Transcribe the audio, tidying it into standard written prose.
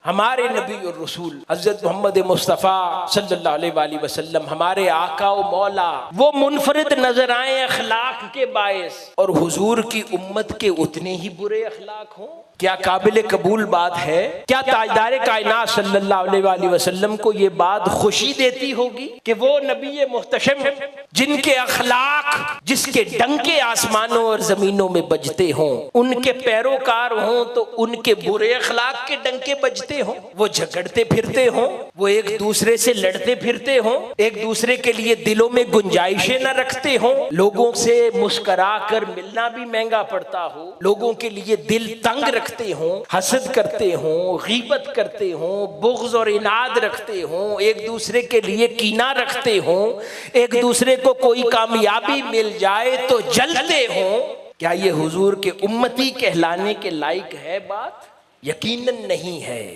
हमारे नबी और रसूल हज़रत मोहम्मद मुस्तफ़ा सल्लल्लाहु अलैहि वसल्लम हमारे आका व मौला वो मुनफरिद नजर आए अखलाक के बायस, और हुजूर की उम्मत के उतने ही बुरे अखलाक हों? क्या काबिल कबूल बात है? क्या ताजदार कायनात सल्लल्लाहु अलैहि वसल्लम को ये बात खुशी देती होगी कि वो नबी मुहतशम जिनके अखलाक, जिसके डंके आसमानों और जमीनों में बजते हों, उनके पैरोकार हों तो उनके बुरे अखलाक के डंके बजते हों, वो झगड़ते फिरते हों, वो एक दूसरे से लड़ते फिरते हों, एक दूसरे के लिए दिलों में गुंजाइशें न रखते हों, लोगों से मुस्करा कर मिलना भी महंगा पड़ता हो, लोगों के लिए दिल तंग रखते हों, हसद करते हों, गीबत करते हों, बुग़्ज़ और इनाद रखते हों, एक दूसरे के लिए कीना रखते हों, एक दूसरे को कोई कामयाबी मिल जाए तो जलते हों, क्या ये हुजूर के उम्मती कहलाने के लायक है बात? यकीनन नहीं है।